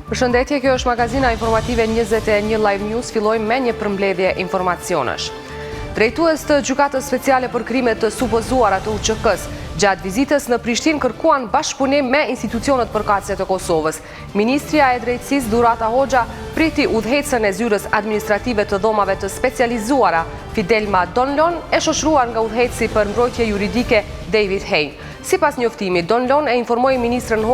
Përshëndetje, kjo është magazina informative 21 Live News. Fillojmë me një përmbledhje informacionesh. Drejtues të gjykatës speciale për krimet të supozuara të UÇK-s gjatë vizitës në Prishtinë kërkuan bashkëpunim me institucionet përkatëse të Kosovës. Ministria e Drejtësisë Durata Hoxha priti udhëhecën e zyrës administrative të dhomave të specializuara Fidelma Donlon e shoqëruar nga udhëheci për mbrojtje juridike David Hein. Sipas njoftimit, Donlon e informoi ministrën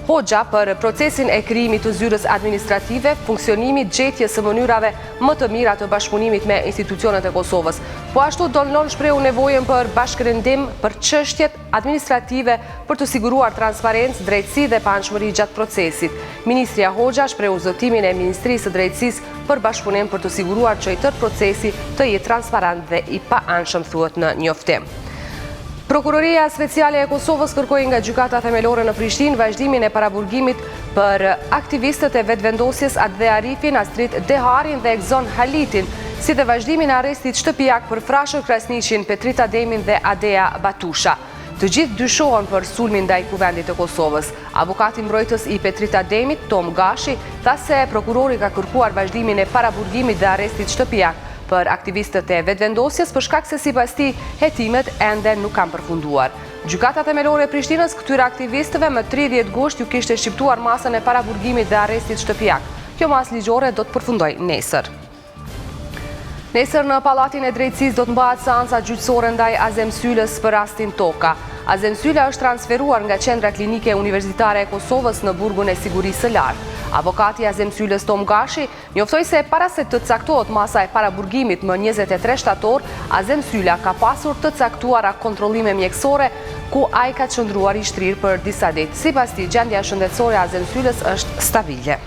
Hoxha për procesin e krijimit të zyrës administrative, funksionimit, gjetjes së mënyrave më të mira të bashkëpunimit me institucionet e Kosovës. Po ashtu Donlon shprehu nevojën për bashkërendim për çështjet administrative për të siguruar transparencë, drejtësi dhe paanshmëri gjatë procesit. Ministria Hoxha shprehu zotimin e Ministrisë së Drejtësisë për bashkëpunim për të siguruar që i tërë procesi të jetë transparent dhe i paanshëm, thuhet në njoftim. Prokuroria Speciale e Kosovës kërkoi nga Gjykata Themelore në Prishtinë vazhdimin e paraburgimit për aktivistët e vetvendosjes Adhe Arifin, Astrid Deharin dhe Egzon Halitin, si dhe vazhdimin e arrestit shtëpiak për Frashër Krasniqin, Petrita Demin dhe Adea Batusha. Të gjithë dyshohen për sulmin ndaj kuvendit të Kosovës. Avokati mbrojtës i Petrita Demit, Tom Gashi, tha se prokurori ka kërkuar vazhdimin e paraburgimit dhe arrestit shtëpiak për aktivistët e vetvendosjes për shkak se sipas tij hetimet ende nuk kanë përfunduar. Gjykata Themelore e Prishtinës këtyre aktivistëve më 30 gusht ju kishte shqiptuar masën e paraburgimit dhe arrestit shtëpiak. Kjo masë ligjore do të përfundojë nesër. Nesër në Pallatin e Drejtësisë do të mbahet seanca gjyqësore ndaj Azem Sylës për rastin Toka. Azem Syla është transferuar nga Qendra Klinike Universitare e Kosovës në burgun e sigurisë së lartë. Avokati Azem Sylës Tom Gashi njoftoi se para se të caktohet masa e paraburgimit më 23 shtator, Azem Syla ka pasur të caktuara kontrollime mjekësore ku ai ka qëndruar i shtrirë për disa ditë. Sipas tij, gjendja shëndetësore e Azem Sylës është stabile.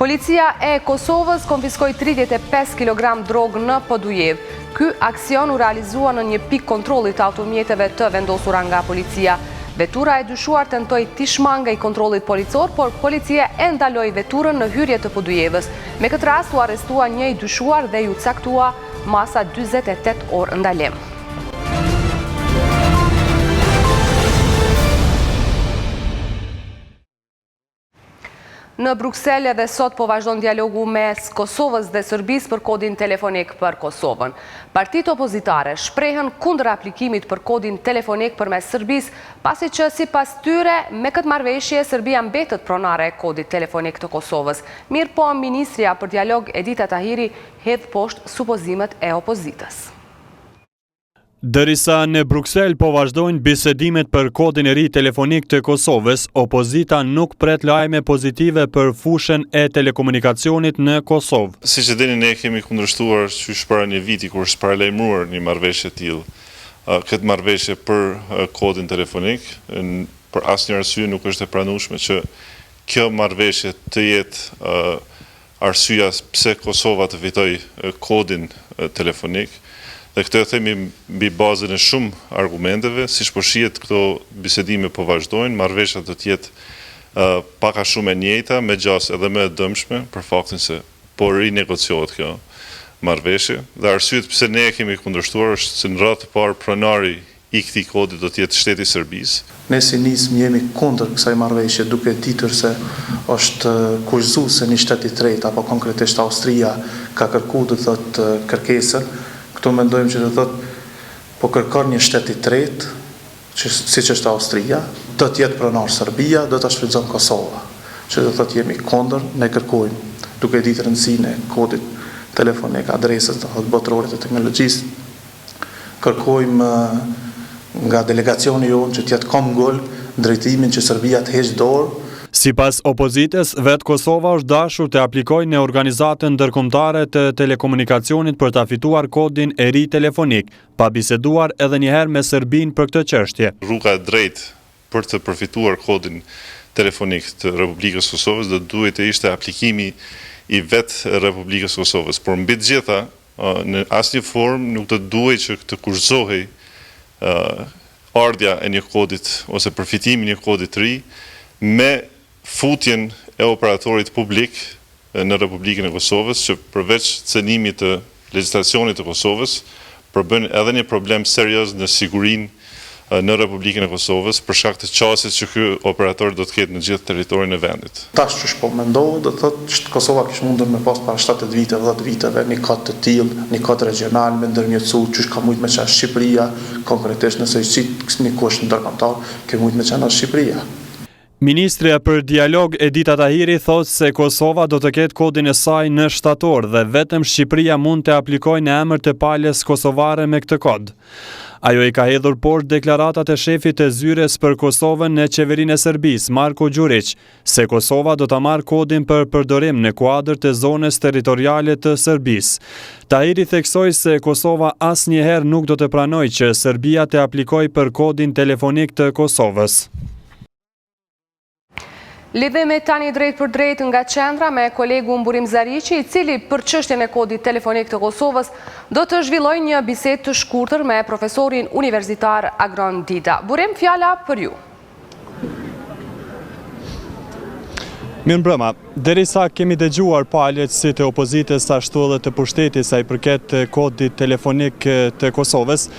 Policia e Kosovës konfiskoi 35 kg drogë në Podujev. Ky aksion u realizua në një pikë kontrolli të automjeteve të vendosura nga policia. Vetura e dyshuar tentoi t'i shmangej kontrollit policor, por policia e ndaloi veturën në hyrje të Podujevës. Me këtë rast u arrestua një i dyshuar dhe ju caktua masa 48 orë ndalim. Në Bruksel edhe sot po vazhdon dialogu mes Kosovës dhe Serbisë për kodin telefonik për Kosovën. Partitë opozitare shprehen kundër aplikimit për kodin telefonik përmes Serbisë, pasi që sipas tyre me këtë marrëveshje Serbia mbetet pronare e kodit telefonik të Kosovës. Mirë po, Ministria për Dialog Edita Tahiri hedh poshtë supozimet e opozitës. Dërisa në Bruksel po vazhdojnë bisedimet për kodin e ri telefonik të Kosovës, opozita nuk pret lajme pozitive për fushën e telekomunikacionit në Kosovë. Si që dini, ne kemi kundërshtuar qysh para një viti kur është paralajmëruar një marrëveshje e tillë. Këtë marrëveshje për kodin telefonik, për asnjë arsye nuk është e pranueshme që kjo marrëveshje të jetë arsyeja pse Kosova të fitojë kodin telefonik. Dhe këtë e themi mbi bazën e shumë argumenteve, siç po shihet këto bisedime po vazhdojnë, marrëveshja do të jetë pak a shumë e njëjta, megjithëse edhe më e dëmshme për faktin se po rinegociohet kjo marrëveshje. Dhe arsyet pse ne e kemi kundërshtuar është se në radhë të parë pronari i këtij kodi do të jetë shteti i Serbisë. Ne si nismë jemi kundër kësaj marrëveshje, duke ditur se është kurzuese një shtet i tretë, apo konkretisht Austria ka kërkuar të thotë kërkesën. Këtu mendojmë që do thotë po kërkon një shtet i tretë, siç është Austria, do të jetë pronar Serbia, do ta shfrytëzon Kosova. Që do thotë jemi kundër, ne kërkojmë, duke ditë rëndësinë e kodit telefonik, adresës do thotë botërore të teknologjisë, kërkojmë nga delegacioni jonë që të jetë komgull drejtimin që Serbia të heqë dorë. Sipas opozitës, vetë Kosova është dashur të aplikojë në organizatën ndërkombëtare të telekomunikacionit për ta fituar kodin e ri telefonik, pa biseduar edhe një herë me Serbinë për këtë çështje. Rruga e drejtë për të përfituar kodin telefonik të Republikës Kosovës do duhet të ishte aplikimi i vetë Republikës Kosovës, por mbi të gjitha në asnjë formë nuk do duhet që të kurzohej ardha e një kodit ose përfitimi i një kodi të ri me futjen e operatorit publik në Republikën e Kosovës, që përveç cënimit të legjislacionit të Kosovës, përbën edhe një problem serioz në sigurinë në Republikën e Kosovës për shkak të qasit që ky operator do të ketë në gjithë territorin e vendit. Tash që shpo mendohu, do të thotë që Kosova kishte mundur me pas para 70 vite, 10 viteve, një kod të tillë, një kod regional me ndërmjetësu, që ka mujt me qenë Shqipëria, konkretisht nëse një kusht ndërkombëtar, ke mujt me qenë Shqipëria. Ministrja për dialog Edita Tahiri thotë se Kosova do të ketë kodin e saj në shtator dhe vetëm Shqipëria mund të aplikojë në emër të palës kosovare me këtë kod. Ajo i ka hedhur poshtë deklaratat e shefit të zyres për Kosovën në qeverinë e Serbisë, Marko Gjurić, se Kosova do ta marrë kodin për përdorim në kuadër të zonës territoriale të Serbisë. Tahiri theksoi se Kosova asnjëherë nuk do të pranojë që Serbia të aplikojë për kodin telefonik të Kosovës. Lidhemi tani drejt për drejt nga qendra me kolegu Burim Zariqi, i cili për çështjen e kodit telefonik të Kosovës do të zhvillojë një bisedë të shkurtër me profesorin universitar Agron Dida. Burim, fjala për ju. Mirëmbrëma, derisa kemi dëgjuar palët si të opozitës ashtu edhe të pushtetit sa i përket kodit telefonik të Kosovës,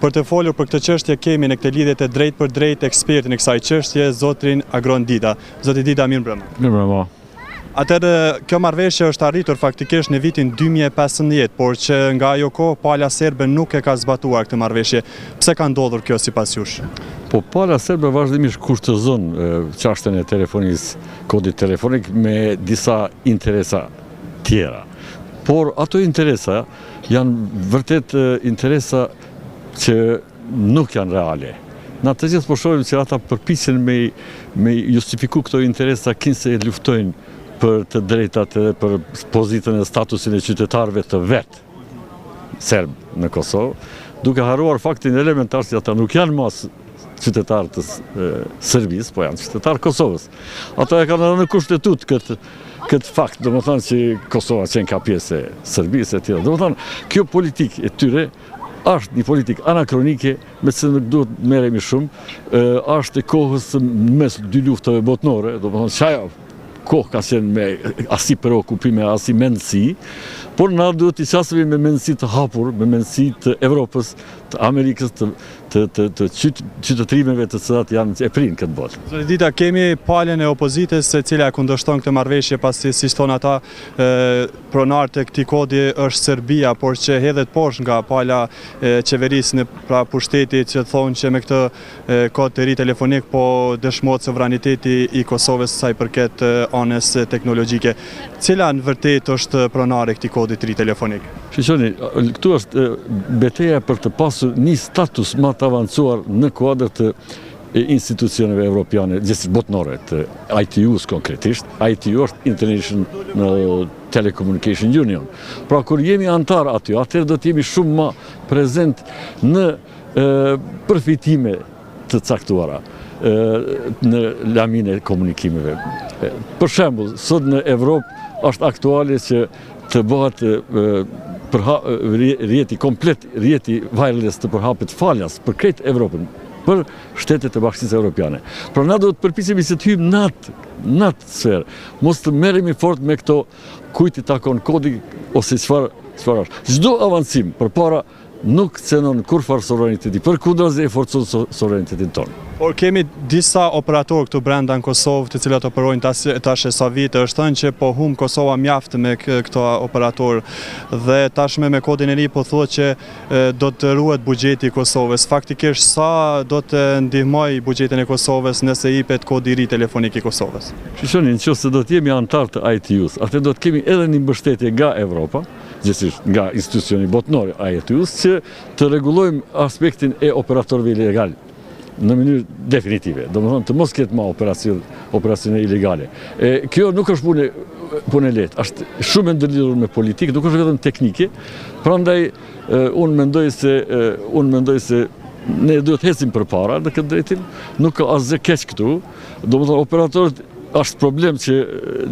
për të folur për këtë çështje kemi në këtë lidhje të drejt për drejt ekspertin e kësaj çështje, zotrin Agron Dida. Zoti Dida, mirëmbrëma. Mirëmbrëma. Atëherë, kjo marrëveshje është arritur faktikisht në vitin 2015, por që nga ajo kohë pala serbe nuk e ka zbatuar këtë marrëveshje. Pse ka ndodhur kjo sipas jush? Po pala serbe vazhdimisht kushtozon çështjen e telefonisë, kodit telefonik me disa interesa tjera. Por ato interesa janë vërtet interesa që nuk janë reale. Në të gjithë po shohim që ata përpiqen me justifiku këto interesa kinse luftojnë për të drejtat edhe për pozitën e statusin e qytetarëve të vetë serb në Kosovë, duke harruar faktin elementar se ata nuk janë mas qytetarë të Serbisë, po janë qytetarë Kosovës. Ata e kanë edhe në kushtetut këtë fakt, do më thënë që Kosova qenë ka pjesë e Serbisë e tjera. Do më thënë, kjo politikë e tyre është një politikë anakronike, me që nuk duhet merremi shumë, është e kohës mes dy luftave botnore, do më thonë qaja kohë ka qenë me asi preokupime, asi mendësi, por na duhet i qasëvi me mendësi të hapur, me mendësi të Evropës, të Amerikës, të qytetërimeve të cilat janë e prinë këtë botë. Zoti Dida, kemi palën e opozitës e cila kundërshton këtë marrëveshje pasi si thonë ata pronar të këtij kodi është Serbia, por që hedhet poshtë nga pala e qeverisë në pra pushtetit që thonë që me këtë kod të ri telefonik po dëshmohet sovraniteti i Kosovës sa i përket anës teknologjike. Cila në vërtet është pronare këtij kodi të ri telefonik? Shqoni, këtu është betejë për të pasur një status më të avancuar në kuadër të institucioneve evropiane, gjithë botnore, të ITU-s konkretisht. ITU është International Telecommunication Union. Pra, kur jemi antar aty, atëherë do të jemi shumë më prezent në përfitime të caktuara në lamin e komunikimeve. Për shembull, sot në Evropë është aktuale që të bëhet rjeti wireless të përhapet falas për krejt Evropën, për shtetet e Bashkisë Evropiane. Pra na do të përpiqemi se të hyjmë në atë sferë, mos të merremi fort me këto kujt i takon kodi ose çfarë është. Çdo avancim përpara nuk cenon kurfar sovraniteti, përkundrazi e forcon sovranitetin tonë. Por kemi disa operatorë këtu brenda në Kosovë të cilat operojnë tash e sa vite, është thënë që po humb Kosova mjaft me këto operatorë dhe tashme me kodin e ri po thuhet që do të ruhet buxheti i Kosovës. Faktikisht sa do të ndihmoj buxhetin e Kosovës nëse jepet kodi i ri telefonik i Kosovës? Shishoni, nëse do të jemi antar të ITU-s, atë do të kemi edhe një mbështetje nga Evropa, gjithsesi nga institucioni botnor ITU-s, që të rregullojmë aspektin e operatorëve ilegal në mënyrë definitive, do më thonë të mos ketë ma operacione ilegale. Kjo nuk është punë e lehtë, është shumë e ndërlidhur me politikë, nuk është vetëm teknike, prandaj unë mendoj se ne duhet hecim përpara në këtë drejtim, nuk ka asgjë keq këtu, do më thonë operatorët është problem që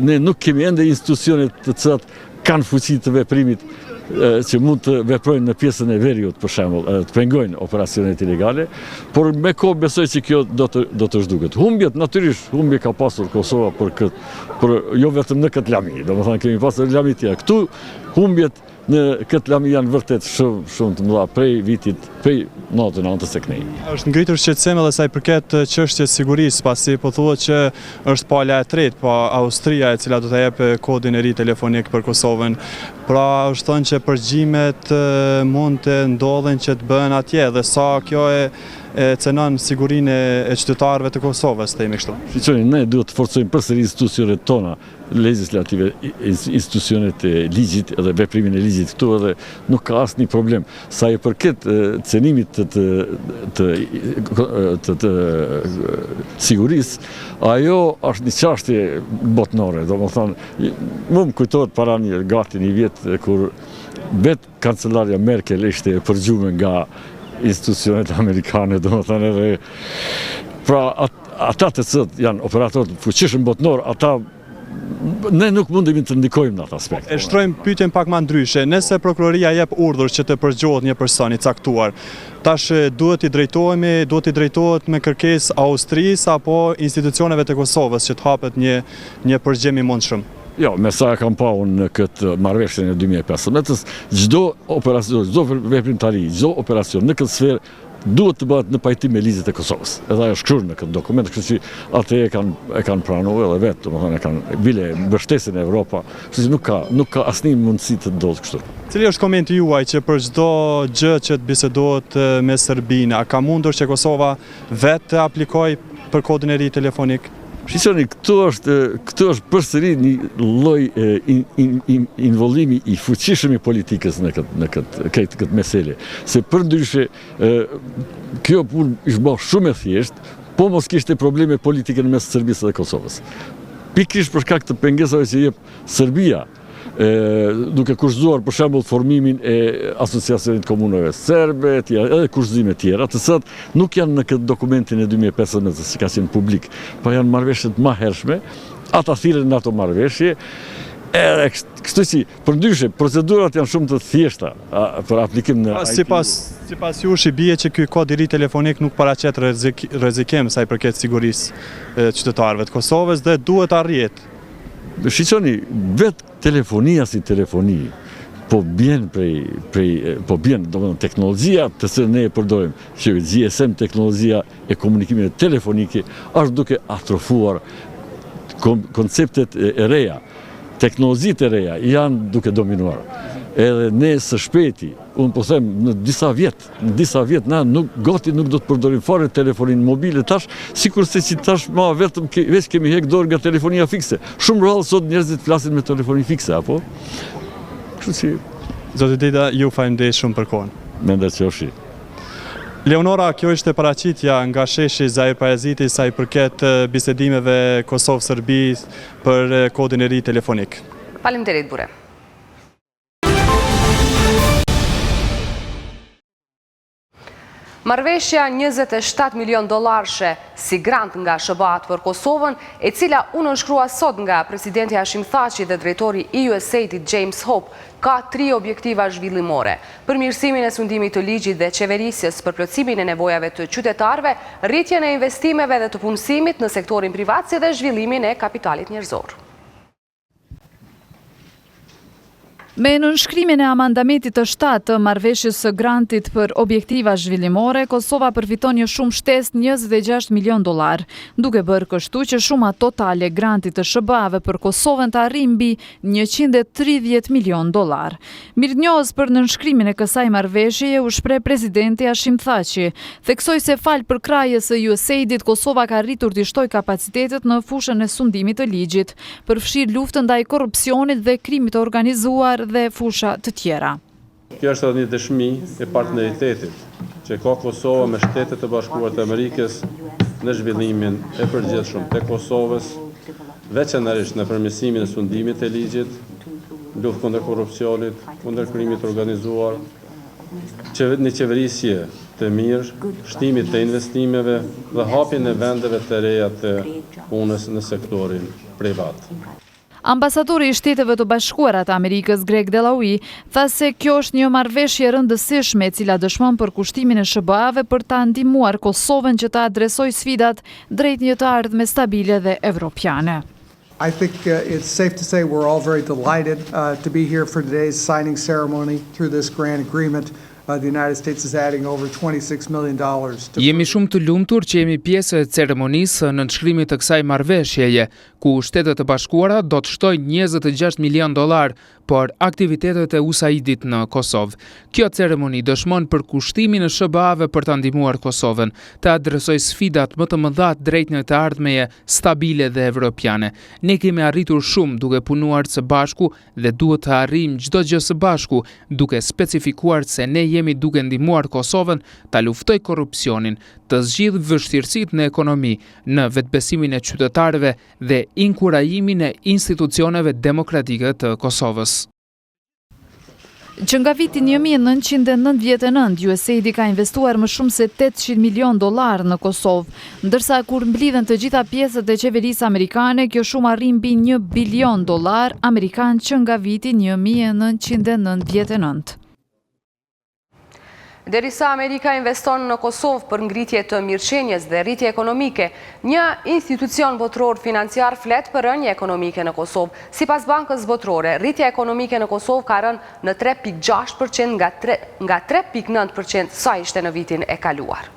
ne nuk kemi ende institucionet të cilat kanë fuqi të veprimit që mund të veprojnë në pjesën e veriut, për shembull, të pengojnë operacionet ilegale, por me kohë besoj që kjo do të zhduket. Humbjet, natyrisht, humbje ka pasur Kosova për jo vetëm në këtë lami, do më thënë kemi pasur lami tjera. Këtu humbjet në këtë lami janë vërtet shumë të mëdha prej vitit, prej natën antës së kënej. Është ngritur shqetësim edhe sa i përket çështjes sigurisë, pasi po thuhet që është pala e tretë, po Austria e cila do të jepë kodin e ri telefonik për Kosovën. Pra është thënë që përgjimet mund të ndodhen që të bëhen atje dhe sa kjo e cenon sigurinë e qytetarëve të Kosovës, themi kështu. Shqiptari, ne duhet të forcojmë përsëri institucionet tona legislative, institucionet e ligjit edhe veprimin e ligjit këtu edhe nuk ka asnjë problem. Sa i përket cenimit të sigurisë, ajo është një çështje botnore, domethënë, më kujtohet para gati një vit kur vetë kancelarja Merkel ishte përgjume nga institucionet amerikane, domethënë edhe pra ata të cilët janë operatorë fuqishëm botnor, ata ne nuk mundemi të ndikojmë në atë aspekt. E shtrojmë pyetjen pak më ndryshe. Nëse prokuroria jep urdhër që të përgjohet një person i caktuar, tash duhet i drejtohet me kërkesë Austrisë apo institucioneve të Kosovës që të hapet një përgjigje i mundshëm? Jo, me sa e kam pa unë në këtë marrëveshjen e 2015-s, çdo operacion, çdo veprimtari, çdo operacion në këtë sferë duhet të bëhet në pajtim me ligjet e Kosovës. Edhe ajo shkruar në këtë dokument, kështu që atë e kanë pranuar edhe vetë, domethënë e kanë bile mbështesin e Evropa, kështu që nuk ka asnjë mundësi të ndodhë kështu. Cili është komenti juaj që për çdo gjë që të bisedohet me Serbinë, a ka mundur që Kosova vetë të aplikojë për kodin e ri telefonik? Shqiptari, këtu është përsëri një lloj invollimi i fuqishëm i politikës në këtë mesele. Se përndryshe kjo punë ishte bërë shumë e thjeshtë, po mos kishte probleme politike në mes Serbisë dhe Kosovës. Pikërisht për shkak të pengesave që jep Serbia, duke kushtuar për shembull formimin e asociacionit komunave serbe, edhe kushtime tjera, të cilat nuk janë në këtë dokumentin e 2015 që ka qenë publik, po janë marrëveshje të mëhershme, ata thirren në ato marrëveshje. Kështu që përndryshe procedurat janë shumë të thjeshta për aplikim në Sipas jush i bie që ky kod i ri telefonik nuk paraqet rrezikim sa i përket sigurisë qytetarëve të Kosovës dhe duhet arrihet. Shqiptoni, vetë telefonia si telefoni, po bjen domethënë teknologjia të cilën ne e përdorim, që GSM teknologjia e komunikimit telefonike, është duke atrofuar konceptet e reja, teknologjitë e reja janë duke dominuar. Edhe ne së shpejti, unë po them në disa vjet na gati nuk do të përdorim fare telefonin mobile tash, sikurse që tash ma vetëm veç kemi hek dorë nga telefonia fikse. Shumë rrallë sot njerëzit flasin me telefonin fikse, apo? Kështu që Zoti Deda, ju faleminderit shumë për kohën. Mendoj që është. Leonora, kjo ishte paraqitja nga sheshi Zahir Paraziti sa i përket bisedimeve Kosovë-Serbi për kodin e ri telefonik. Faleminderit Bure. Marrëveshja $27 milion si grant nga SBA për Kosovën, e cila u nënshkrua sot nga presidenti Hashim Thaçi dhe drejtori i USAID James Hope, ka 3 objektiva zhvillimore: përmirësimin e sundimit të ligjit dhe qeverisjes për plotësimin e nevojave të qytetarëve, rritjen e investimeve dhe të punësimit në sektorin privat, si dhe zhvillimin e kapitalit njerëzor. Me nënshkrimin e amandamentit të 7 të marrëveshjes së grantit për objektiva zhvillimore, Kosova përfiton një shumë shtesë $26 milion, duke bërë kështu që shuma totale grantit të SBA-ve për Kosovën të arrijë mbi $130 milion. Mirënjohës për nënshkrimin e kësaj marrëveshjeje u shpreh presidenti Hashim Thaçi, theksoi se fal për krajës së USAID-it, Kosova ka arritur të shtojë kapacitetet në fushën e sundimit të ligjit, përfshir luftën ndaj korrupsionit dhe krimit të organizuar dhe fusha të tjera. Kjo është edhe një dëshmi e partneritetit që ka Kosova me Shtetet e Bashkuara të Amerikës në zhvillimin e përgjithshëm të Kosovës, veçanërisht në përmirësimin e sundimit të ligjit, luftë kundër korrupsionit, kundër krimit të organizuar, një qeverisje të mirë, shtimit të investimeve dhe hapjen e vendeve të reja të punës në sektorin privat. Ambasadori i Shteteve të Bashkuara të Amerikës, Greg Delaui, tha se kjo është një marrëveshje rëndësishme e cila dëshmon për kushtimin e SBA-ve për ta ndihmuar Kosovën që ta adresojë sfidat drejt një të ardhme stabile dhe evropiane. I think it's safe to say we're all very delighted to be here for today's signing ceremony through this grant agreement. The United States is adding over $26 million. Jemi shumë të lumtur që jemi pjesë e ceremonisë në nënshkrimit të kësaj marrëveshjeje, ku Shtetet e Bashkuara do të shtojnë $26 milion për aktivitetet e USAID-it në Kosovë. Kjo ceremoni dëshmon për kushtimin e SBA-ve për ta ndihmuar Kosovën të adresojë sfidat më të mëdha drejt një të ardhmeje stabile dhe evropiane. Ne kemi arritur shumë duke punuar së bashku dhe duhet të arrijmë çdo gjë së bashku, duke specifikuar se ne jemi duke ndihmuar Kosovën ta luftojë korrupsionin, të zgjidhë vështirësitë në ekonomi, në vetbesimin e qytetarëve dhe inkurajimin e institucioneve demokratike të Kosovës. Që nga viti 1999, USAID ka investuar më shumë se $800 milion në Kosovë, ndërsa kur mblidhen të gjitha pjesët e qeverisë amerikane, kjo shumë arrin mbi $1 bilion amerikan që nga viti 1999. Derisa Amerika investon në Kosovë për ngritje të mirëqenjes dhe rritje ekonomike, një institucion botëror financiar flet për rënje ekonomike në Kosovë. Sipas Bankës Botërore, rritja ekonomike në Kosovë ka rënë në 3.6% nga 3.9% sa ishte në vitin e kaluar.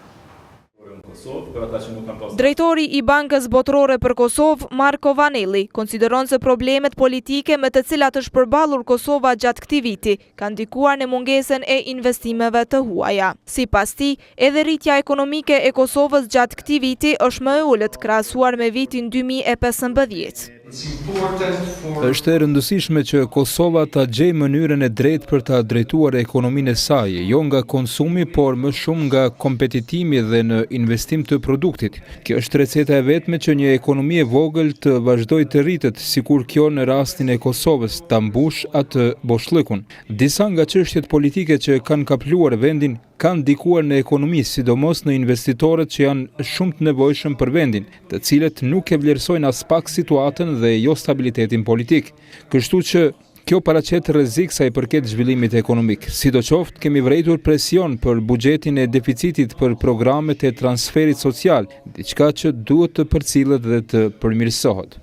Drejtori I Bankës Botërore për Kosovë, Marko Vanelli, konsideron se problemet politike me të cilat është përballur Kosova gjatë këtij viti kanë ndikuar në mungesën e investimeve të huaja. Sipas tij, edhe rritja ekonomike e Kosovës gjatë këtij viti është më e ulët krahasuar me vitin 2015. Është e rëndësishme që Kosova ta gjejë mënyrën e drejtë për ta drejtuar ekonominë e saj, jo nga konsumi, por më shumë nga kompetitimi dhe në investim të produktit. Kjo është receta e vetme që një ekonomi e vogël të vazhdojë të rritet, sikur kjo në rastin e Kosovës, ta mbush atë boshllëkun. Disa nga çështjet politike që kanë kapluar vendin kanë ndikuar në ekonomi, sidomos në investitorët që janë shumë të nevojshëm për vendin, të cilët nuk e vlerësojnë as pak situatën dhe jo stabilitetin politik. Kështu që kjo paraqet rrezik sa I përket zhvillimit ekonomik. Sidoqoftë, kemi vërejtur presion për buxhetin e deficitit për programet e transferit social, diçka që duhet të përcillet dhe të përmirësohet.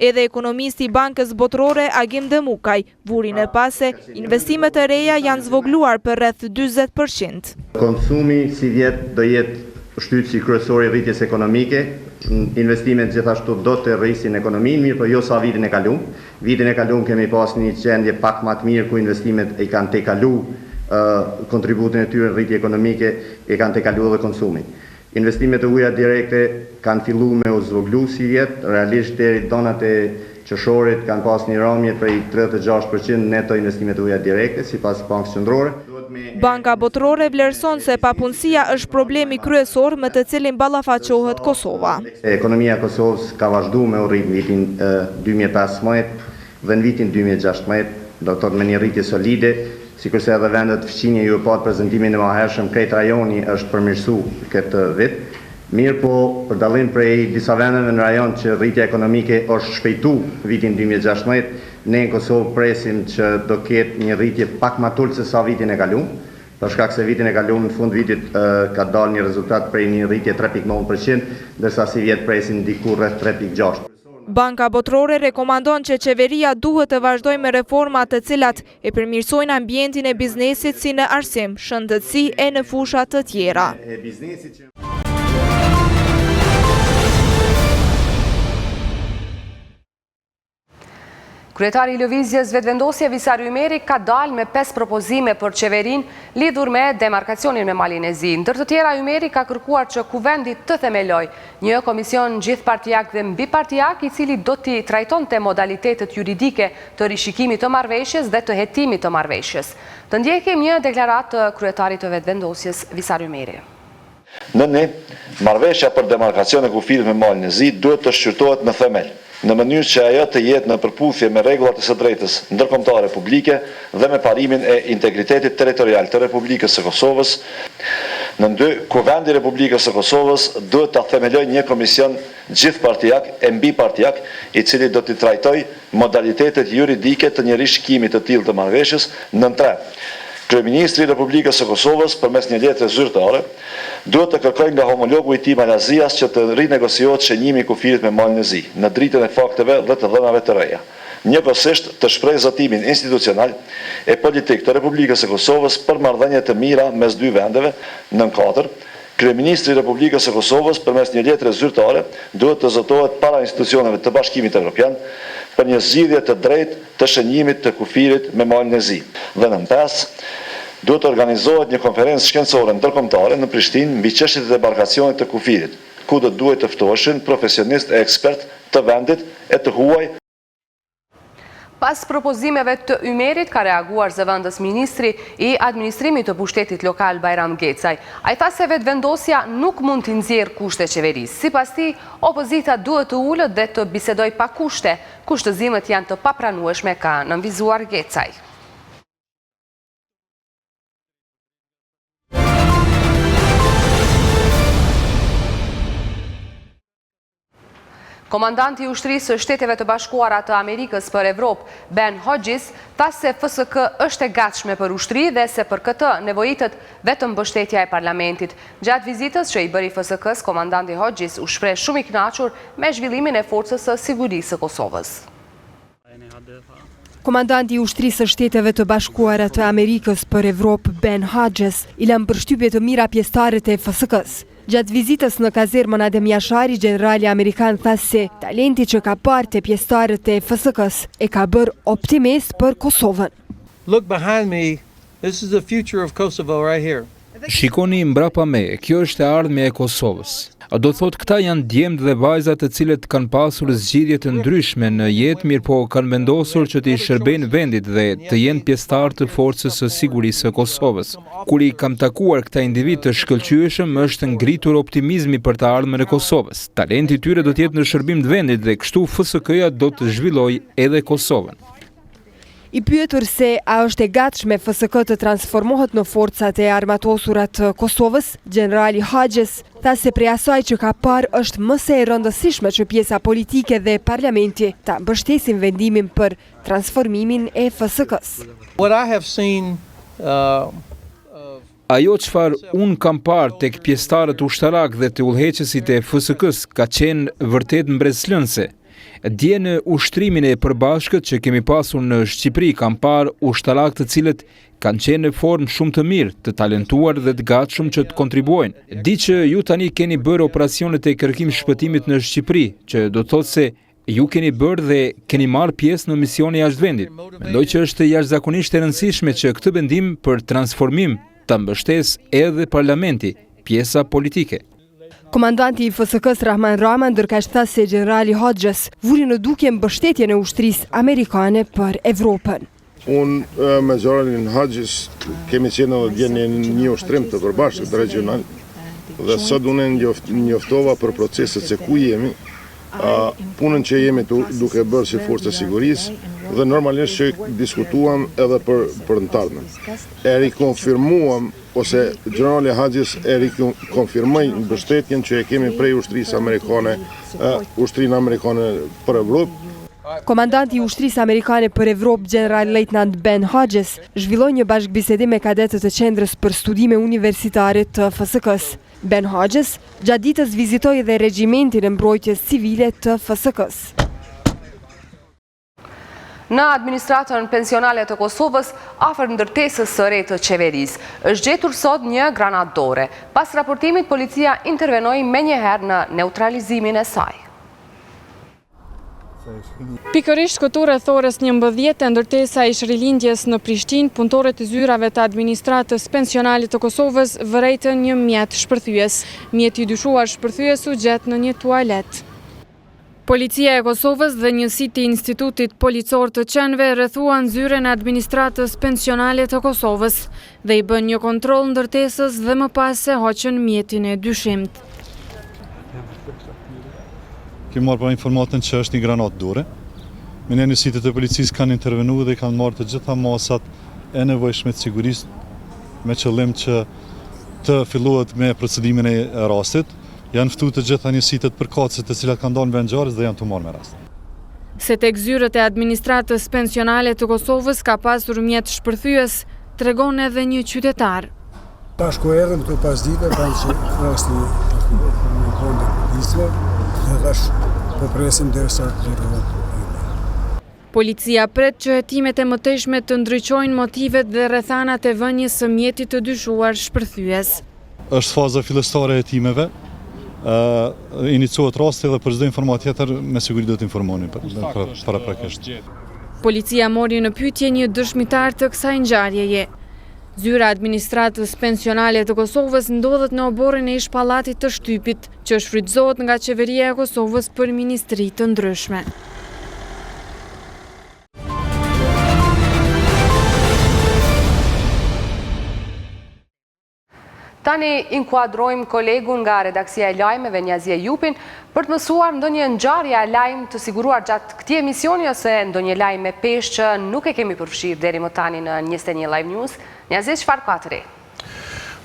Edhe ekonomisti I Bankës Botërore Agim Demukaj vuri në pas se investimet e reja janë zvogluar për rreth 40%. Konsumi si vjet do jetë shtytësi kryesor I rritjes ekonomike, investimet gjithashtu do të rrisin ekonominë, mirë po jo sa vitin e kaluar. Vitin e kaluar kemi pas një gjendje pak më të mirë ku investimet I kanë tejkaluar kontributin e tyre në rritje ekonomike, e kanë tejkaluar edhe konsumin. Investimet e huaja direkte kanë filluar me u zvoglu si vjet, realisht deri donat e qershorit kanë pas një rëmje prej 36% neto investimet e huaja direkte sipas Bankës Qendrore. Banka Botërore vlerëson se papunësia është problemi kryesor me të cilin ballafaqohet Kosova. Ekonomia e Kosovës ka vazhduar me u rrit në vitin 2015 dhe në vitin 2016, do të thotë me një rritje solide. Sikurse edhe vendet fqinje ju pa prezantimin e mëhershëm, krejt rajoni është përmirësuar këtë vit. Mirë po, për dallim prej disa vendeve në rajon që rritja ekonomike është shpejtuar vitin 2016, ne në Kosovë presim që do ketë një rritje pak më të ulët se sa vitin e kaluar, për shkak se vitin e kaluar në fund vitit ka dalë një rezultat prej një rritje 3.9%, ndërsa si vjet presim diku rreth 3.6%. Banka Botërore rekomandon që qeveria duhet të vazhdojë me reforma të cilat e përmirësojnë ambientin e biznesit si në arsim, shëndetësi e në fusha të tjera. Kryetari I Lëvizjes Vetëvendosje Visariu Imeri ka dalë me 5 propozime për qeverinë lidhur me demarkacionin me Malin e Zi. Ndër të tjera, Imeri ka kërkuar që kuvendi të themeloj një komision gjithpartijak dhe mbipartijak I cili do t'i trajtonte modalitetet juridike të rishikimit të marrëveshjes dhe të hetimit të marrëveshjes. Të ndjekim një deklaratë të kryetarit të Vetëvendosjes Visariu Imeri. Në ne, marrëveshja për demarkacion e kufit me Malin e Zi duhet të shqyrtohet në themel, në mënyrë që ajo të jetë në përputhje me rregullat e së drejtës ndërkombëtare publike dhe me parimin e integritetit territorial të Republikës së Kosovës. Në 2, Kuvendi I Republikës së Kosovës duhet ta themelojë një komision gjithpartijak e mbipartijak I cili do t'i trajtojë modalitetet juridike të një rishikimi të tillë të marrëveshjes. Në 3, Kryeministri I Republikës së Kosovës përmes një letre zyrtare Duhet të kërkojnë nga homologu i tij Malazias që të rinegociohet shënjimi i kufirit me Malin e Zi, në dritën e fakteve dhe të dhënave të reja. Njëkohësisht të shpreh zotimin institucional e politik të Republikës së Kosovës për marrëdhënie të mira mes dy vendeve. Nën 4, Kryeministri i Republikës së Kosovës përmes një letre zyrtare duhet të zotohet para institucioneve të Bashkimit Evropian për një zgjidhje të drejtë të shënjimit të kufirit me Malin e Zi. Dhe nën 5, duhet të organizohet një konferencë shkencore ndërkombëtare në Prishtinë mbi çështjet e debarkacionit të kufirit, ku do duhet të ftoheshin profesionistë e ekspert të vendit e të huaj. Pas propozimeve të Ymerit, ka reaguar zëvendës ministri i administrimit të pushtetit lokal Bajram Gecaj. Ai tha se vetëvendosja nuk mund të nxjerrë kushte qeverisë. Sipas tij, opozita duhet të ulët dhe të bisedojë pa kushte. Kushtëzimet janë të papranueshme, ka nënvizuar Gecaj. Komandanti i ushtrisë së Shteteve të Bashkuara të Amerikës për Evropë, Ben Hodges, tha se FSK është e gatshme për ushtri dhe se për këtë nevojitet vetëm mbështetja e parlamentit. Gjatë vizitës që i bëri FSK-s, komandanti Hodges u shpreh shumë i kënaqur me zhvillimin e forcës së sigurisë së Kosovës. Komandanti i ushtrisë së Shteteve të Bashkuara të Amerikës për Evropë, Ben Hodges, i lëm përshtypje të mira pjesëtarët e FSK-s. Gjatë vizitës në kazermën Adem Jashari, generali amerikan tha se talenti që ka parë te pjesëtarët e FSK-s e ka bërë optimist për Kosovën. Look behind me. This is the future of Kosovo right here. Shikoni mbrapa me, kjo është e ardhmja e Kosovës. Do thot këta janë djemtë dhe vajzat të cilët kanë pasur zgjidhje të ndryshme në jetë, mirë po kanë vendosur që të i shërbejnë vendit dhe të jenë pjesëtar të forcës së sigurisë së Kosovës. Kur i kam takuar këta individ të shkëlqyeshëm, është ngritur optimizmi për të ardhmen e Kosovës. Talenti i tyre do të jetë në shërbim të vendit dhe kështu FSK-ja do të zhvillojë edhe Kosovën. I pyetur se a është e gatshme FSK të transformohet në forcat e armatosura të Kosovës, generali Hodges tha se prej asaj që ka parë është më se e rëndësishme që pjesa politike dhe parlamenti ta mbështesin vendimin për transformimin e FSK-s. What I have seen Ajo çfarë unë kam parë tek pjesëtarët ushtarak dhe të udhëheqësit e FSK-s ka qenë vërtet mbretëslënëse. Dje në ushtrimin e përbashkët që kemi pasur në Shqipëri kam parë ushtarak të cilët kanë qenë në formë shumë të mirë, të talentuar dhe të gatshëm që të kontribuojnë. Di që ju tani keni bërë operacionet e kërkim shpëtimit në Shqipëri, që do të thotë se ju keni bërë dhe keni marrë pjesë në misione jashtë vendit. Mendoj që është jashtëzakonisht e rëndësishme që këtë vendim për transformim ta mbështesë edhe parlamenti, pjesa politike. Komandanti i FSK-s Rahman Rama ndërkaq tha se generali Hodges vuri në dukje mbështetjen e ushtrisë amerikane për Evropën. Unë me generalin Hodges kemi qenë edhe një ushtrim të përbashkët regional dhe sot unë njoftova për proceset se ku jemi, punën që jemi duke bërë si forcë e sigurisë dhe normalisht që diskutuam edhe për në tardhmen. E rikonfirmuam ose generali Hodges e rikonfirmoi mbështetjen që e kemi prej ushtrisë amerikane, ushtrinë amerikane për Evropë. Komandanti i ushtrisë amerikane për Evropë, general-lejtnant Ben Hodges, zhvilloi një bashkëbisedim me kadetët e qendrës për studime universitare të FSK-s. Ben Hodges gjatë ditës vizitoi dhe regjimentin e mbrojtjes civile të FSK-s. Në administratën pensionale të Kosovës, afër ndërtesës së re të qeverisë, është gjetur sot një granatdore. Pas raportimit, policia intervenoi menjëherë në neutralizimin e saj. Pikërisht këtu rreth orës 11 ndërtesa e Shrilindjes në Prishtinë, punëtorët e zyrave të administratës pensionale të Kosovës vërejtën një mjet shpërthyes. Mjeti i dyshuar shpërthyes u gjet në një tualet. Policia e Kosovës dhe njësitë e Institutit Policor të Qenve rrethuan zyren e administratës pensionale të Kosovës dhe i bën një kontroll ndërtesës dhe më pas se hoqën mjetin e dyshimt. Kemi marrë pa informatën që është një granatdore. Me njësitë të policisë kanë intervenuar dhe kanë marrë të gjitha masat e nevojshme të sigurisë me qëllim që të fillohet me procedimin e rastit. Janë ftuar të gjitha njësitet përkatëse të cilat kanë dalë në vend ngjarjes dhe janë të marrë me rast. Se tek zyrët e administratës pensionale të Kosovës ka pasur mjet shpërthyes, tregon edhe një qytetar. Bashku erdhëm këto pas dite, kanë që rasti në konde policëve, dhe tash po presim derisa lirohet. Policia pret që hetimet e mëtejshme të ndryqojnë motivet dhe rrethanat e vënies së mjetit të dyshuar shpërthyes. Është faza fillestare e hetimeve. Inicohet rasti dhe për çdo informat tjetër me siguri do të informoni paraprakisht. Policia mori në pyetje një dëshmitar të kësaj ngjarjeje. Zyra administratës pensionale të Kosovës ndodhet në oborrin e ish pallatit të Shtypit, që shfrytëzohet nga qeveria e Kosovës për ministri të ndryshme. Tani inkuadrojmë kolegun nga redaksia e lajmeve Njazje Jupin për të mësuar ndonjë ngjarje e lajm të siguruar gjatë këtij emisioni ose ndonjë lajm me peshë që nuk e kemi përfshirë deri më tani në 21 Live News. Njazje, çfarë ka të re?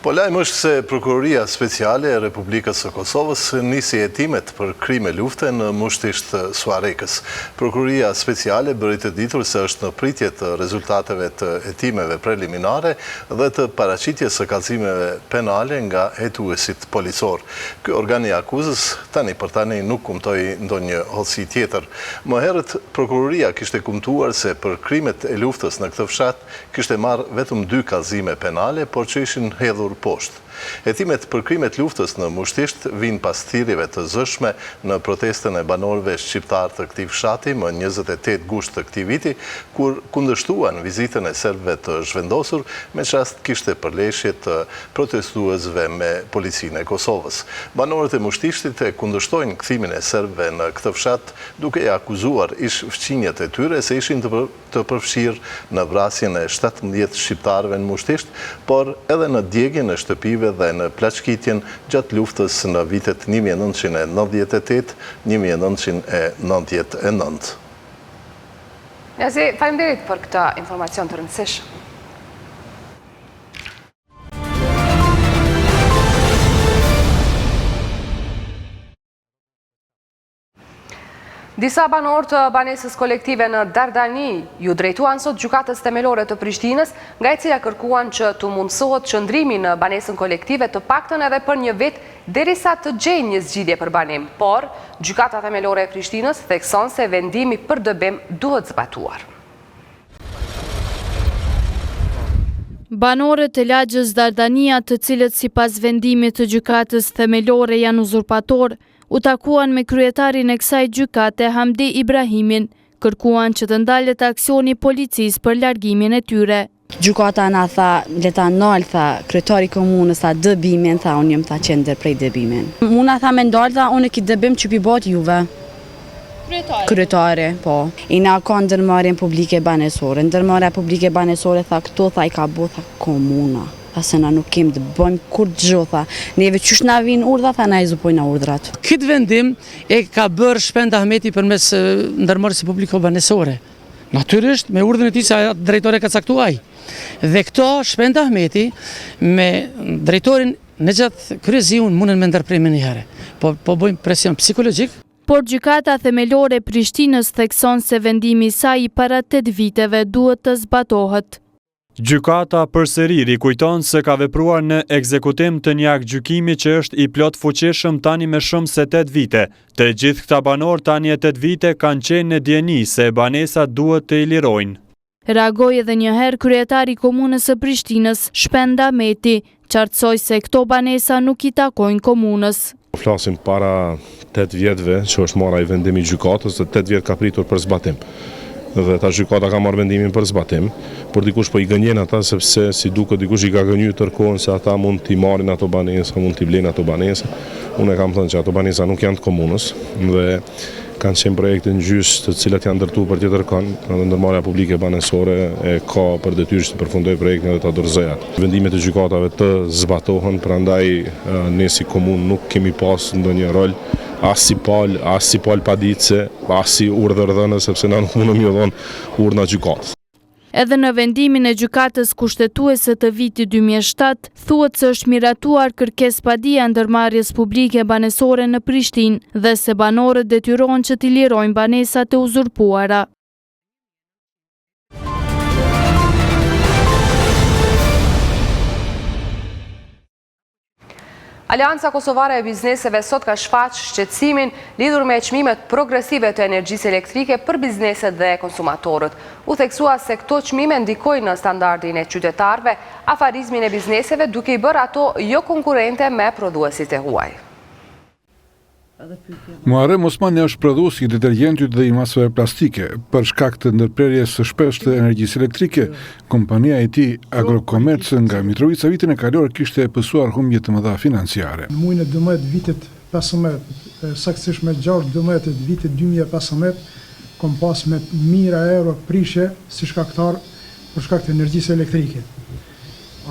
Po lajmë është se Prokuroria Speciale e Republikës së Kosovës nisi hetimet për krime lufte në Mushtisht Suarekës. Prokuroria Speciale bëri të ditur se është në pritje të rezultateve të hetimeve preliminare dhe të paraqitjes së kallëzimeve penale nga hetuesit policor. Ky organ i akuzës tani për tani nuk kumtoi ndonjë hollësi tjetër. Më herët Prokuroria kishte kumtuar se për krimet e luftës në këtë fshat kishte marrë vetëm 2 kallëzime penale, por që ishin hedhur poshtë. Hetimet për krimet luftës në Mushtisht vinë pas thirrjeve të zëshme në protestën e banorëve shqiptar të këtij fshati më 28 gusht të këtij viti, kur kundërshtuan vizitën e serbëve të zhvendosur, me çast kishte përleshje të protestuesve me policinë e Kosovës. Banorët e Mushtishtit e kundërshtojnë kthimin e serbëve në këtë fshat, duke e akuzuar ish fqinjet e tyre se ishin të përfshirë në vrasjen e 17 shqiptarëve në Mushtisht, por edhe në djegjen e shtëpive dhe në plaçkitjen gjatë luftës në vitet 1998-1999. Njazje, faleminderit për këtë informacion të rëndësishëm. Disa banorë të banesës kolektive në Dardani ju drejtuan sot gjykatës themelore të Prishtinës, nga e cila kërkuan që të mundësohet qëndrimi në banesën kolektive të paktën edhe për një vit derisa të gjejnë një zgjidhje për banim, por gjykata themelore e Prishtinës thekson se vendimi për dëbim duhet zbatuar. Banorët e lagjës Dardania, të cilët sipas vendimit të gjykatës themelore janë uzurpator, u takuan me kryetarin e kësaj gjykate Hamdi Ibrahimin, kërkuan që të ndalet aksioni policisë për largimin e tyre. Gjykata na tha, leta nol, tha, kryetari komunës, tha, dëbimin, tha, unë jëmë tha qender prej dëbimin. Muna tha me ndalë, tha, unë e ki dëbim që pi bot juve. Kryetari, po. I na ka ndërmarrjen publike banesore. Ndërmarrja publike banesore, tha, këto, tha, i ka bo, tha, komuna. Tha se na nuk kem të bëjmë kur gjë, tha. Neve qysh na vinë urdha, tha, na i zupojnë urdhrat. Këtë vendim e ka bërë Shpend Ahmeti përmes ndërmarrjes publike banesore. Natyrisht me urdhën e tij se drejtori ka caktuar. Dhe këto Shpend Ahmeti me drejtorin në gjatë kryeziun mundën me ndërprerje një herë. Po bëjmë presion psikologjik. Por gjykata themelore e Prishtinës thekson se vendimi i saj para 8 viteve duhet të zbatohet. Gjykata përsëri rikujton se ka vepruar në ekzekutim të një akt gjykimi që është i plot fuqishëm tani me shumë se 8 vite. Të gjithë këta banor tani e 8 vite kanë qenë në dieni se banesat duhet të i lirojnë. Reagoi edhe një herë kryetari i komunës së Prishtinës, Shpend Ahmeti, qartësoi se këto banesa nuk i takojnë komunës. Flasim para 8 vjetëve që është marrë ai vendimi i gjykatës, dhe 8 vjet ka pritur për zbatim. Dhe ta gjykata ka marrë vendimin për zbatim, por dikush po i gënjen ata sepse si duket dikush i ka gënyer tërkohën se ata mund t'i marrin ato banesa, mund t'i blejnë ato banesa. Unë kam thënë që ato banesa nuk janë të komunës dhe kanë qenë projekte në gjys të cilat janë ndërtuar për tjetër kanë, edhe ndërmarrja publike banesore e ka për detyrë të përfundojë projektin dhe ta dorëzojë atë. Vendimet e gjykatave të zbatohen, prandaj ne si komunë nuk kemi pas ndonjë rol as si pal paditëse, as si urdhërdhënës, sepse na nuk mundëm ju dhënë urdhna gjykatës. Edhe në vendimin e gjykatës kushtetuese të vitit 2007, thuhet se është miratuar kërkesëpadia ndërmarrjes publike banesore në Prishtinë dhe se banorët detyrohen që t'i lirojnë banesat e uzurpuara. Alianca Kosovare e Bizneseve sot ka shfaq shqetësimin lidhur me çmimet progresive të energjisë elektrike për bizneset dhe konsumatorët. U theksua se këto çmime ndikojnë në standardin e qytetarëve, afarizmin e bizneseve, duke i bërë ato jo konkurrente me prodhuesit e huaj. Muharrem Osmani është prodhues i detergjentit dhe i masave plastike. Për shkak të ndërprerjes së shpeshtë të energjisë elektrike, kompania e tij Agrokomerc nga Mitrovica vitin e kaluar kishte pësuar humbje të mëdha financiare. Në muajin e 12 vitit 15, saktësisht me 6-12 vitit 2015, kom pas me mijëra euro prishje si shkaktar për shkak të energjisë elektrike.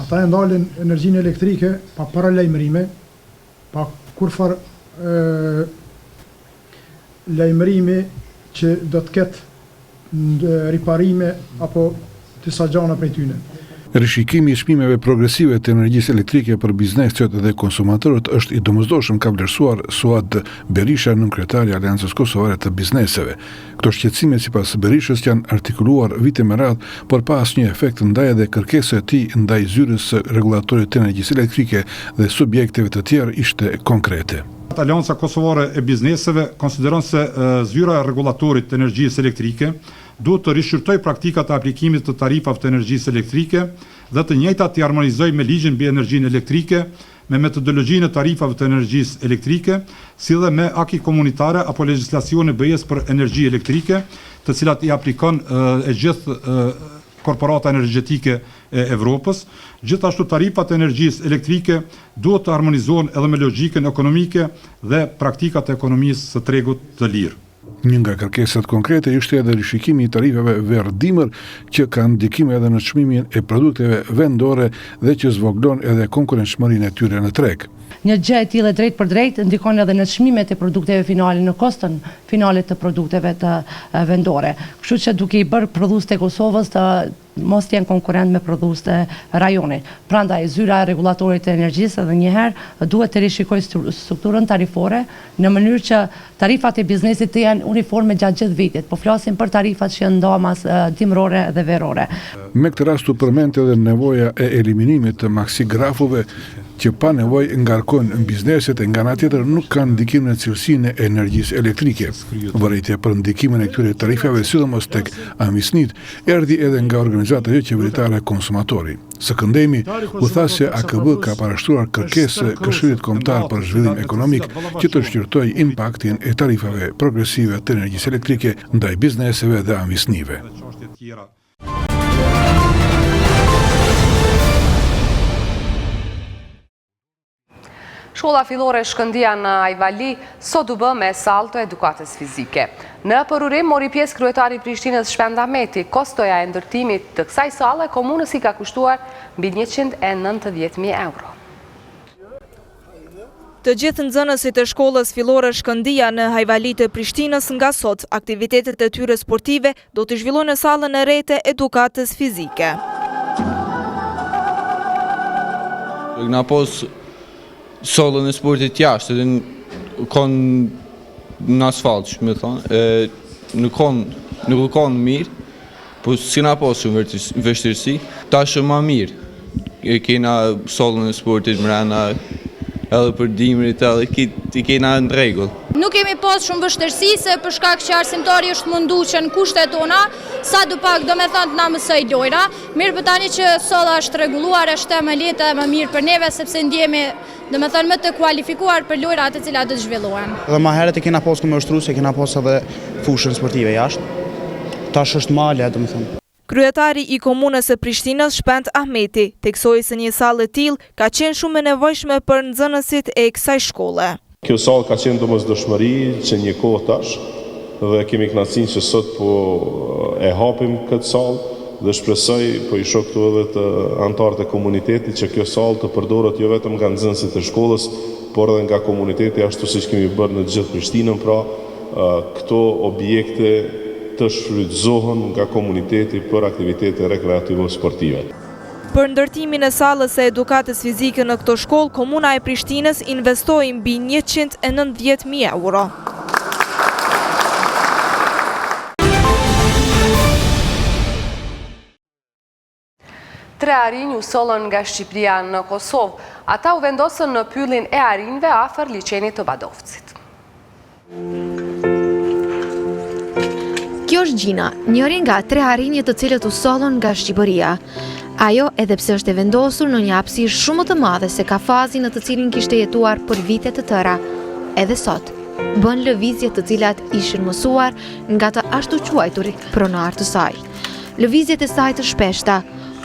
Ata e ndalin energjinë elektrike pa paralajmërime, pa kurfar lajmërimi që do të ketë riparime apo disa gjana prej tyne. Rishikimi i çmimeve progresive të energjisë elektrike për bizneset dhe konsumatorët është i domosdoshëm, ka vlerësuar Suad Berisha, nënkryetari i Aleancës Kosovare të Bizneseve. Këto shqetësime sipas Berishës janë artikuluar vite me radhë, por pa asnjë efekt ndaj edhe kërkesa e tij ndaj zyrës së rregullatorit të energjisë elektrike dhe subjekteve të tjerë ishte konkrete. Alianca Kosovare e Bizneseve konsideron se zyra e rregullatorit të energjisë elektrike duhet të rishqyrtoj praktikat e aplikimit të tarifave të energjisë elektrike dhe të njëjtat të harmonizoj me ligjin mbi energjinë elektrike, me metodologjinë e tarifave të energjisë elektrike, si dhe me aki komunitare apo legjislacione BE-s për energji elektrike, të cilat i aplikon e gjithë korporata energjetike e Evropës. Gjithashtu tarifat e energjisë elektrike duhet të harmonizohen edhe me logjikën ekonomike dhe praktikat e ekonomisë së tregut të lirë. Një nga kërkesat konkrete ishte edhe rishikimi i tarifave verdimër që kanë ndikime edhe në çmimin e produkteve vendore dhe që zvoglon edhe konkurrencshmërinë e tyre në treg. Një gjë e tillë drejt për drejt ndikon edhe në çmimet e produkteve finale, në koston finale të produkteve të vendore. Kështu që duke i bërë prodhuesit e Kosovës të mos jenë konkurrent me prodhuesit e rajonit. Prandaj zyra e rregullatorit të energjisë edhe një herë duhet të rishikojë strukturën tarifore në mënyrë që tarifat e biznesit të jenë uniforme gjatë gjithë vitit. Po flasim për tarifat që janë ndamas dimrore dhe verore. Me këtë rast u përmend edhe nevoja e eliminimit të maksigrafove që pa nevojë ngarkojnë bizneset e nga ana tjetër nuk kanë ndikim në cilësinë e energjisë elektrike. Vërejtja për ndikimin e këtyre tarifave, sidomos tek amisnit, erdhi edhe nga organizata jo qeveritare Konsumatori. Së këndemi, u tha se AKB ka parashtruar kërkesë Këshillit Kombëtar për Zhvillim Ekonomik që të shqyrtojë impaktin e tarifave progresive të energjisë elektrike ndaj bizneseve dhe amisnive. Shkolla fillore Shkëndia në Ajvali sot u bë me salto edukatës fizike. Në përurim mori pjesë kryetari i Prishtinës Shpend Ahmeti. Kostoja e ndërtimit të kësaj salle komunës i ka kushtuar mbi 190.000 euro. Të gjithë nxënësit e shkollës fillore Shkëndia në Ajvali të Prishtinës nga sot, aktivitetet e tyre sportive do të zhvillojnë në sallën e re të edukatës fizike. Sallën e sportit jashtë, edhe konë në asfalt, që me thonë, nuk konë mirë, po s'kena posë vështirësi, ta shumë ma mirë. Kena sallën e sportit mrena, edhe për dimrit, edhe i kena në regull. Nuk kemi pas shumë vështirësi, se për shkak që arsimtari është mundu që në kushtet tona, sa du pak do me thënë të na mësoj lojra, mirë për tani që salla është reguluar, është më lehtë e më mirë për neve, sepse ndjemi do me thënë më të kualifikuar për lojra të cilat do të zhvillohen. Dhe ma herët e kena pas këmë ështru, se kena pas edhe fushën sportive jashtë, tash është ma lehtë, do me thënë. Kryetari i komunës së Prishtinës Shpend Ahmeti theksoi se një sallë e tillë ka qenë shumë e nevojshme për nxënësit e kësaj shkolle. Kjo sallë ka qenë domosdoshmëri që një kohë tash dhe kemi kënaqësinë që sot po e hapim këtë sallë dhe shpresoj po i shoh këtu edhe të anëtarët e komunitetit që kjo sallë të përdoret jo vetëm nga nxënësit e shkollës, por edhe nga komuniteti ashtu siç kemi bërë në gjithë Prishtinën, pra këto objekte të shfrytëzohen nga komuniteti për aktivitete rekreativo-sportive. Për ndërtimin e sallës së edukatës fizike në këtë shkollë, komuna e Prishtinës investoi mbi 190.000 euro. 3 arinj u sollën nga Shqipëria në Kosovë. Ata u vendosën në pyllin e arinjve afër liçenit të Badovcit. Kjo është Gjina, njëri nga 3 arinjët të cilët u sollën nga Shqipëria. Ajo, edhe pse është e vendosur në një hapësirë shumë të madhe se ka fazin në të cilin kishte jetuar për vite të tëra, edhe sot bën lëvizje të cilat ishin mësuar nga të ashtu quajturit pronar të saj. Lëvizjet e saj të shpeshta,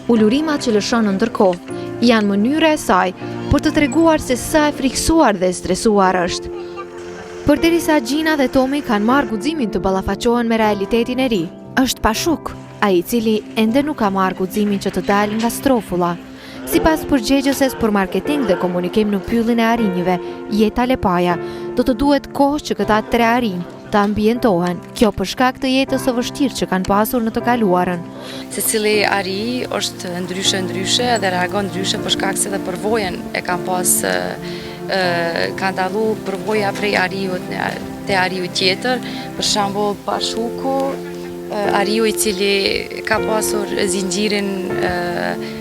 ulurimat që lëshon në ndërkohë, janë mënyra e saj për të treguar se sa e friksuar dhe stresuar është. Përderisa Gjina dhe Tomi kanë marrë guximin të ballafaqohen me realitetin e ri, është Pashuk, ai i cili ende nuk ka marrë guximin që të dalë nga strofulla. Sipas përgjegjëses për marketing dhe komunikim në pyllin e arinjve, Jeta Lepaja, do të duhet kohë që këta 3 arinj të ambientohen, kjo për shkak të jetës së vështirë që kanë pasur në të kaluarën. Secili ari është ndryshe dhe reagon ndryshe për shkak se dhe përvojën e kanë pas kanë dallu përvoja prej ariut te ariu tjetër, për shembull Pashuku, ariu i cili ka pasur zinxhirin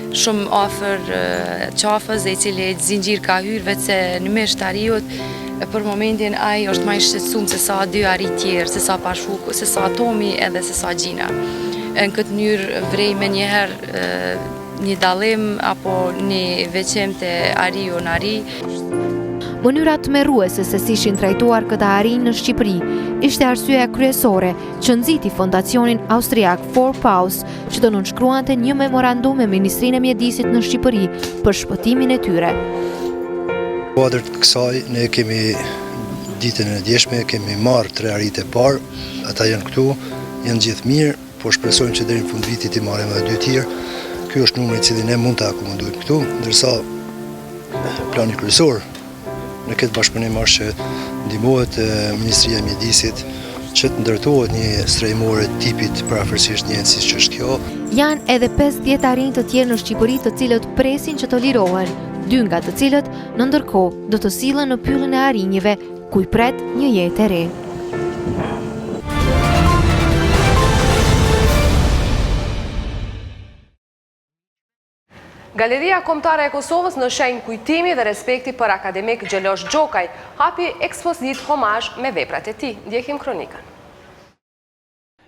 shumë afër qafës dhe i cili zinxhir ka hyrë vetëse në mes të ariut, për momentin ai është më i shqetësuar se sa 2 ari tjerë, se sa Pashuku, se sa Tomi edhe se sa Gjina. Në këtë mënyrë vrej me njëherë një dallim apo një veçim të ariu në ari. Mënyra tmerruese se si ishin trajtuar këta arinj në Shqipëri ishte arsyeja kryesore që nxiti fondacionin austriak 4Paws që do nënshkruante një memorandum me Ministrinë e Mjedisit në Shqipëri për shpëtimin e tyre. Kuadër të kësaj ne kemi ditën e djeshme, kemi marrë 3 arit e parë, ata janë këtu, janë gjithë mirë, po shpresojmë që deri në fund vitit i marrim edhe 2 tjerë. Ky është numri i cili ne mund ta akomodojmë këtu, ndërsa plani kryesor në këtë bashkëpunim është që ndihmohet Ministria e Mjedisit që të ndërtohet një strehimore tipit parafërsisht njëjtë siç është kjo. Janë edhe 50 arinj të tjerë në Shqipëri të cilët presin që të lirohen, 2 nga të cilët në ndërkohë do të sillen në pyllin e arinjve, ku i pret një jetë e re. Galeria Kombëtare e Kosovës në shenjë kujtimi dhe respekti për akademik Gjelosh Gjokaj hapi ekspozit homazh me veprat e tij. Ndjekim kronikën.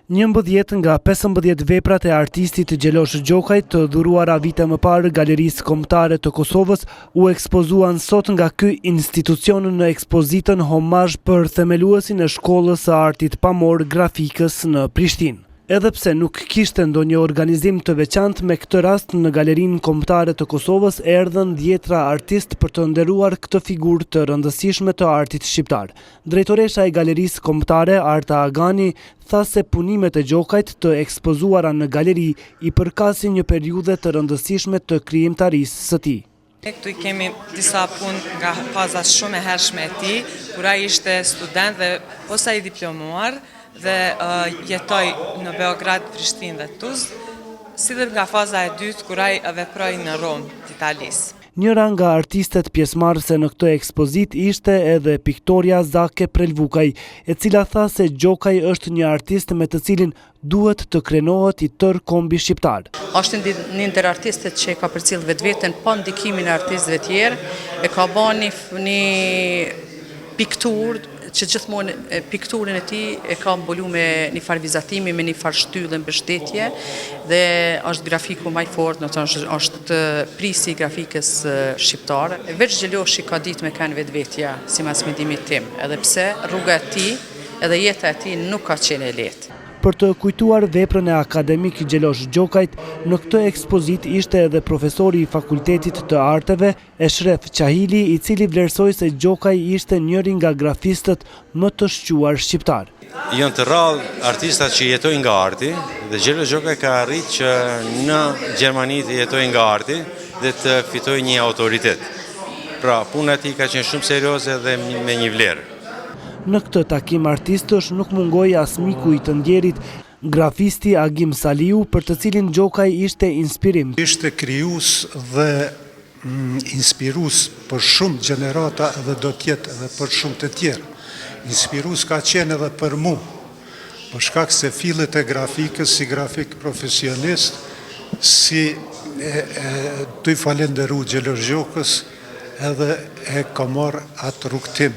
11 nga 15 veprat e artistit Gjelosh Gjokaj të dhuruara vite më parë Galerisë Kombëtare të Kosovës u ekspozuan sot nga ky institucion në ekspozitën homazh për themeluesin e Shkollës së Artit Pamor Grafikës në Prishtinë. Edhe pse nuk kishte ndonjë organizim të veçantë me këtë rast në Galerinë Kombëtare të Kosovës erdhën 10 artistë për të nderuar këtë figurë të rëndësishme të artit shqiptar. Drejtoresha e Galerisë Kombëtare, Arta Agani, tha se punimet e Gjokajt të ekspozuara në galeri i përkasin një periudhe të rëndësishme të krijimtarisë së tij. Këtu i kemi disa punë nga faza shumë e hershme e tij, kur ai ishte student dhe posa i diplomuar dhe jetoj në Beograd, Prishtinë dhe Tuzë, si dhe nga faza e dytë kur ai veproi në Rom, Italisë. Njëra nga artistet pjesëmarrëse në këtë ekspozit ishte edhe piktoria Zake Prelvukaj, e cila tha se Gjokaj është një artist me të cilin duhet të krenohet i tërë kombi shqiptar. Është një ndër artistet që ka përcjell vetveten pa ndikimin e artistëve tjerë, e ka bërë një pikturë që gjithmonë pikturën e tij e ka mbulu me një farë vizatimi, me një farë shtyllë mbështetje dhe është grafiku më i fortë, është prisi i grafikës shqiptare. Veç Gjeloshi ka ditë me kanë vetvetja, sipas mendimit tim, edhe pse rruga e tij edhe jeta e tij nuk ka qenë e lehtë. Për të kujtuar veprën e akademik Gjelosh Gjokajt, në këtë ekspozit ishte edhe profesori i Fakultetit të Arteve, Eshref Qahili, i cili vlerësoi se Gjokaj ishte njëri nga grafistët më të shquar shqiptar. Janë të rrallë artistat që jetojnë nga arti, dhe Gjelosh Gjokaj ka arritë që në Gjermani të jetojnë nga arti dhe të fitojnë një autoritet. Pra, puna e tij ka qenë shumë serioze dhe me një vlerë. Në këtë takim artistësh nuk mungoi as miku i të ndjerit, grafisti Agim Saliu, për të cilin Gjokaj ishte inspirim. Ishte krijues dhe inspirues për shumë gjenerata dhe do të jetë edhe për shumë të tjerë. Inspirues ka qenë edhe për mua, për shkak se fillet e grafikës si grafik profesionist, si të i falenderu Gjelosh Gjokës edhe e ka marrë atë rrugtim.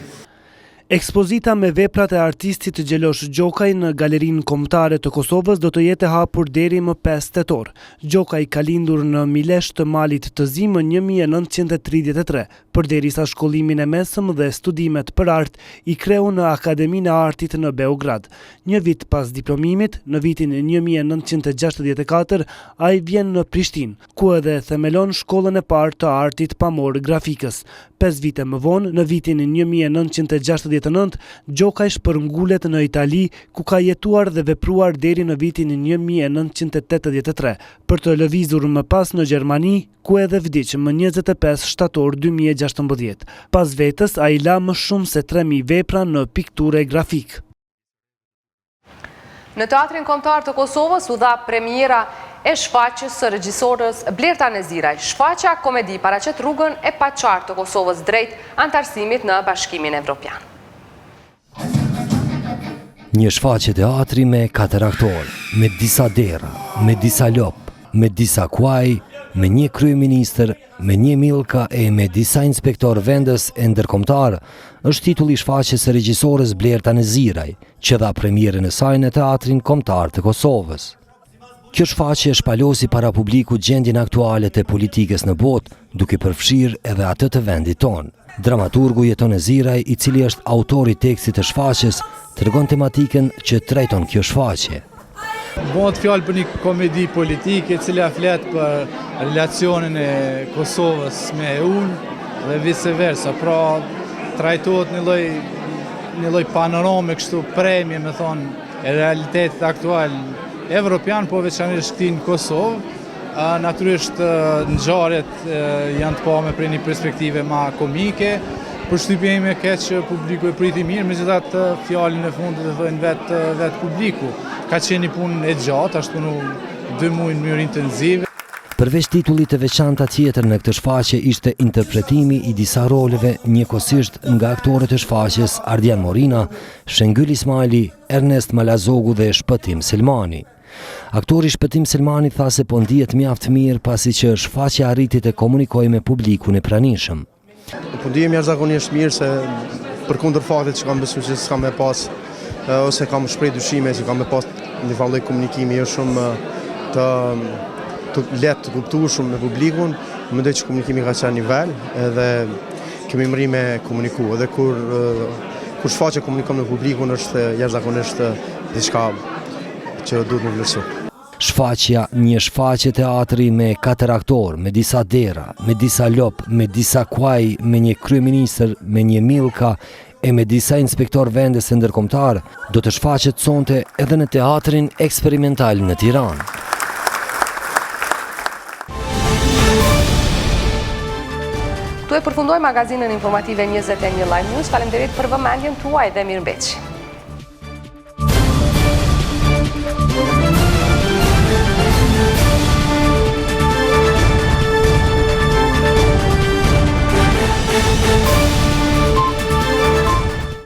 Ekspozita me veprat e artistit Gjelosh Gjokaj në Galerinë Kombëtare të Kosovës do të jetë e hapur deri më 5 tetor. Gjokaj ka lindur në Milesh të Malit të Zi më 1933, përderisa shkollimin e mesëm dhe studimet për art i kreu në Akademinë e Artit në Beograd. Një vit pas diplomimit, në vitin 1964, ai vjen në Prishtinë, ku edhe themelon shkollën e parë të artit pamor grafikës. 5 vite më vonë, në vitin 1969, Gjokaj shpërngulet në Itali, ku ka jetuar dhe vepruar deri në vitin 1983, për të lëvizur më pas në Gjermani, ku edhe vdiq më 25 shtator 2016. Pas vetës, ai la më shumë se 3000 vepra në pikture grafik. Në Teatrin Kombëtar të Kosovës u dha premiera e shfaqjes së regjisorës Blerta Neziraj. Shfaqja komedi paraqet rrugën e paqartë të Kosovës drejt antarësimit në Bashkimin Evropian. Një shfaqje teatri me 4 aktorë, me disa dera, me disa lop, me disa kuaj, me një kryeministër, me një milka e me disa inspektor vendës e ndërkombëtar, është titulli i shfaqjes së regjisorës Blerta Neziraj, që dha premierën e saj në Teatrin Kombëtar të Kosovës. Kjo shfaqje shpalosi para publiku gjendjen aktuale të politikës në botë, duke përfshirë edhe atë të vendit tonë. Dramaturgu Jeton Neziraj, i cili është autori tekstit të shfaqjes, tregon tematikën që trajton kjo shfaqje. Bëhet fjalë për një komedi politike, e cila flet për relacionin e Kosovës me EU dhe vice versa. Pra, trajtohet një lloj panorame kështu premje, me thonë, e realitetit aktual evropian, po veçanërisht këtij në Kosovë. Natyrisht ngjarjet janë të pame prej një perspektive ma komike. Përshtypja ime ke që publiku e priti mirë, megjithatë fjalën e fundit e thënë vetë publiku. Ka qenë një punë e gjatë, ashtu punu 2 muaj në mënyrë intensive. Përveç titullit të veçanta tjetër në këtë shfaqje ishte interpretimi i disa roleve njëkohësisht nga aktorët e shfaqjes Ardian Morina, Shengül Ismaili, Ernest Malazogu dhe Shpëtim Selmani. Aktori Shpëtim Selmani tha se po ndihet mjaft mirë pasi që shfaqja arriti të komunikojë me publikun e pranishëm. Po ndihem jashtëzakonisht mirë se përkundër faktit që kam besuar se s'kam me pas ose kam shpreh dyshime se kam me pas një vallë komunikimi jo shumë të lehtë të kuptueshëm me publikun, mendoj që komunikimi ka qenë nivel edhe kemi mri me komuniku. Edhe kur shfaqja komunikon me publikun është jashtëzakonisht diçka që duhet më vlerësu. Shfaqja, një shfaqje teatri me 4 aktorë, me disa dera, me disa lop, me disa kuaj, me një kryeministër, me një milka e me disa inspektor vendes e ndërkombëtar, do të shfaqet sonte edhe në Teatrin Eksperimental në Tiranë. Tu e përfundoj magazinën informative 21 Live News. Faleminderit për vëmendjen tuaj dhe mirëmbëjtje.